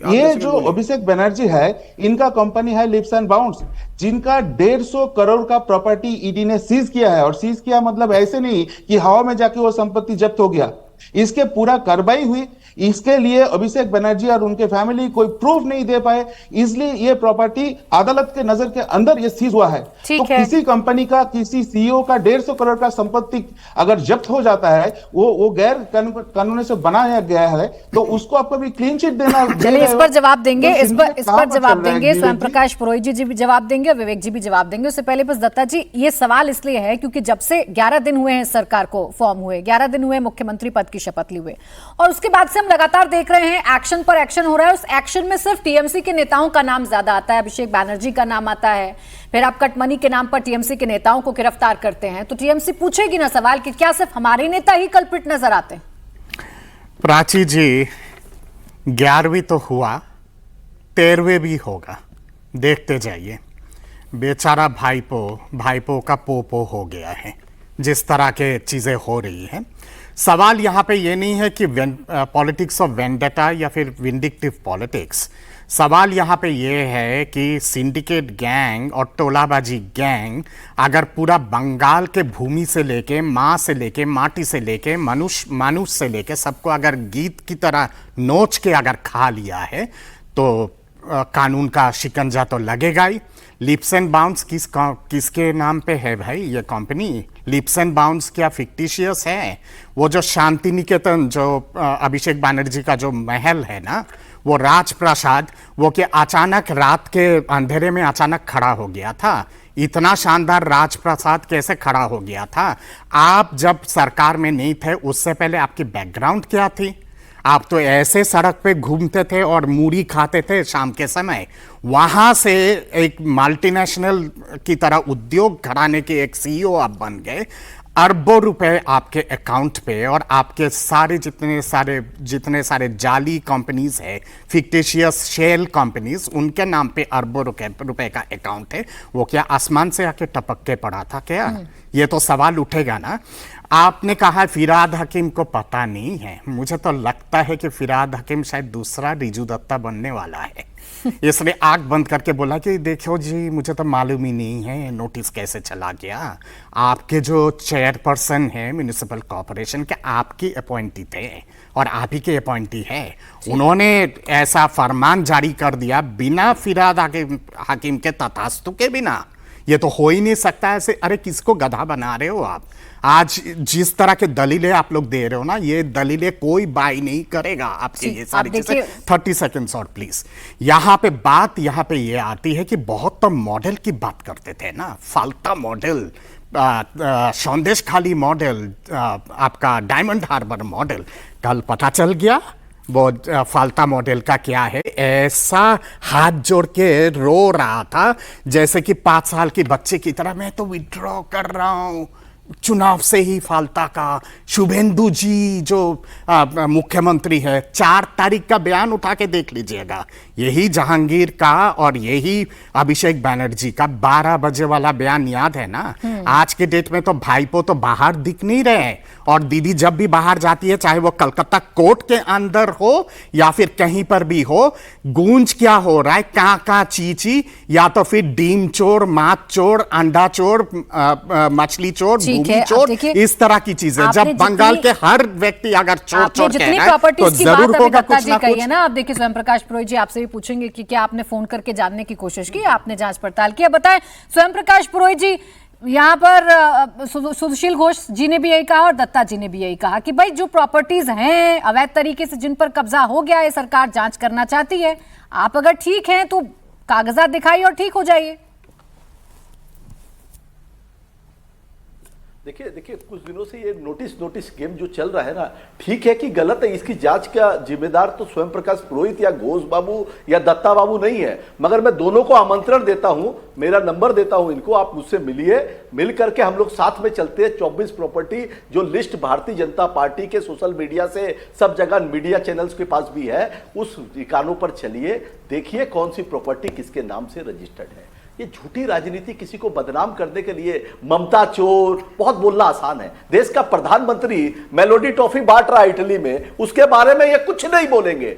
ये जो अभिषेक बनर्जी है, इनका कंपनी है लिप्स एंड बाउंड्स, जिनका 150 करोड़ का प्रॉपर्टी ईडी ने सीज किया है। और सीज किया मतलब ऐसे नहीं कि हवा में जाके वो संपत्ति जब्त हो गया, इसके पूरा कार्रवाई हुई। इसके लिए अभिषेक बनर्जी और उनके फैमिली कोई प्रूफ नहीं दे पाए, इसलिए ये प्रॉपर्टी अदालत के नजर के अंदर ये सीज हुआ है। तो किसी कंपनी का, किसी सीईओ का 150 करोड़ का संपत्ति अगर जब्त हो जाता है, वो गैर कानूनी से बनाया गया है, तो उसको आपको भी क्लीन चिट देना। चलिए इस पर जवाब देंगे, इस पर जवाब देंगे। स्वयं प्रकाश पुरोहित जी भी जवाब देंगे, विवेक जी भी जवाब देंगे। उससे पहले बस दत्ता जी, ये सवाल इसलिए है क्योंकि जब से 11 दिन हुए हैं सरकार को फॉर्म हुए, 11 दिन हुए मुख्यमंत्री पद की शपथ ली हुए, और उसके बाद से हम लगातार देख रहे हैं एक्शन पर एक्शन हो रहा है। उस एक्शन में सिर्फ टीएमसी के नेताओं का नाम ज्यादा आता है, अभिषेक बनर्जी का नाम आता है, फिर आप कटमनी के नाम पर टीएमसी के नेताओं को गिरफ्तार करते हैं। तो टीएमसी पूछेगी ना सवाल कि क्या सिर्फ हमारे नेता ही कल्पित नजर आते हैं? प्राची जी, 11वीं तो हुआ, 13वीं भी होगा, देखते जाइए। बेचारा भाईपो का पोपो हो गया है, जिस तरह के चीजें हो रही हैं। सवाल यहाँ पे ये नहीं है कि पॉलिटिक्स ऑफ वेंडेटा या फिर विंडिक्टिव पॉलिटिक्स। सवाल यहाँ पे ये है कि सिंडिकेट गैंग और टोलाबाजी गैंग अगर पूरा बंगाल के भूमि से लेके, माँ से लेके, माटी से लेके, मनुष्य से लेके सबको अगर गीत की तरह नोच के अगर खा लिया है, तो कानून का शिकंजा तो लगेगा ही। लिप्स एंड बाउंड्स किसके नाम पे है भाई ये कंपनी? लिप्स एंड बाउंड्स क्या फिक्टिशियस है? वो जो शांति निकेतन, जो अभिषेक बनर्जी का जो महल है ना, वो राजप्रसाद, वो कि अचानक रात के अंधेरे में अचानक खड़ा हो गया था? इतना शानदार राजप्रसाद कैसे खड़ा हो गया था? आप जब सरकार में नहीं थे उससे पहले आपकी बैकग्राउंड क्या थी? आप तो ऐसे सड़क पे घूमते थे और मूढ़ी खाते थे शाम के समय। वहां से एक मल्टीनेशनल की तरह उद्योग घराने के एक सीईओ आप बन गए। अरबों रुपए आपके अकाउंट पे, और आपके सारे जितने सारे जाली कंपनीज है, फिक्टिशियस शेल कंपनीज, उनके नाम पे अरबों रुपए का अकाउंट है। वो क्या आसमान से आके टपक के पड़ा था क्या? ये तो सवाल उठेगा ना। आपने कहा फिरहाद हकीम को पता नहीं है। मुझे तो लगता है कि फिरहाद हकीम शायद दूसरा रिजू दत्ता बनने वाला है, इसलिए आंख बंद करके बोला कि देखो जी, मुझे तो मालूम ही नहीं है नोटिस कैसे चला गया। आपके जो चेयरपर्सन है म्युनिसिपल कॉर्पोरेशन के, आपकी अपॉइंटी थे और आप ही के अपॉइंटी है। उन्होंने ऐसा फरमान जारी कर दिया बिना फिरहाद हकीम के तथास्तु के बिना। ये तो हो ही नहीं सकता ऐसे। अरे किसको गधा बना रहे हो आप? आज जिस तरह के दलीलें आप लोग दे रहे हो ना, ये दलीलें कोई बाई नहीं करेगा आपके ये सारी चीजें। 30 सेकेंड्स और प्लीज। यहाँ पे ये आती है कि बहुत तो मॉडल की बात करते थे ना, फाल्ता मॉडल, संदेश खाली मॉडल, आपका डायमंड हार्बर मॉडल। कल पता चल गया वो फाल्ता मॉडल का क्या है। ऐसा हाथ जोड़ के रो रहा था जैसे कि 5 साल की बच्चे की तरह, मैं तो विड्रॉ कर रहा हूं चुनाव से ही फाल्ता का। शुभेंदु जी जो मुख्यमंत्री है, 4 तारीख का बयान उठा के देख लीजिएगा। यही जहांगीर का और यही अभिषेक बनर्जी का 12 बजे वाला बयान याद है ना? आज के डेट में तो भाईपो तो बाहर दिख नहीं रहे, और दीदी जब भी बाहर जाती है, चाहे वो कलकत्ता कोर्ट के अंदर हो या फिर कहीं पर भी हो, गूंज क्या हो रहा है? काका चीची, या तो फिर डीम चोर, मात चोर, अंडा चोर, मछली चोर, भूमि चोर, इस तरह की चीजें। जब बंगाल के हर व्यक्ति अगर चोर चोर कह रहा है तो जरूर होगा कुछ ना कुछ। आप देखिए स्वयं प्रकाश पुरोहित जी, आपसे भी पूछेंगे कि क्या आपने फोन करके जानने की कोशिश की, आपने जांच पड़ताल की? बताएं स्वयं प्रकाश पुरोहित जी, यहाँ पर सुशील घोष जी ने भी यही कहा और दत्ता जी ने भी यही कहा कि भाई जो प्रॉपर्टीज हैं अवैध तरीके से जिन पर कब्जा हो गया है, सरकार जांच करना चाहती है। आप अगर ठीक हैं तो कागजात दिखाइए और ठीक हो जाइए। देखिए कुछ दिनों से ये नोटिस गेम जो चल रहा है ना, ठीक है कि गलत है, इसकी जांच का जिम्मेदार तो स्वयं प्रकाश पुरोहित या घोष बाबू या दत्ता बाबू नहीं है। मगर मैं दोनों को आमंत्रण देता हूं, मेरा नंबर देता हूं इनको, आप मुझसे मिलिए, मिल करके हम लोग साथ में चलते हैं। 24 प्रॉपर्टी जो लिस्ट भारतीय जनता पार्टी के सोशल मीडिया से सब जगह मीडिया चैनल्स के पास भी है, उस ठिकानों पर चलिए, देखिए कौन सी प्रॉपर्टी किसके नाम से रजिस्टर्ड है। ये झूठी राजनीति, किसी को बदनाम करने के लिए ममता चोर, बहुत बोलना आसान है। देश का प्रधानमंत्री मेलोडी टॉफी बांट रहा है इटली में, उसके बारे में ये कुछ नहीं बोलेंगे।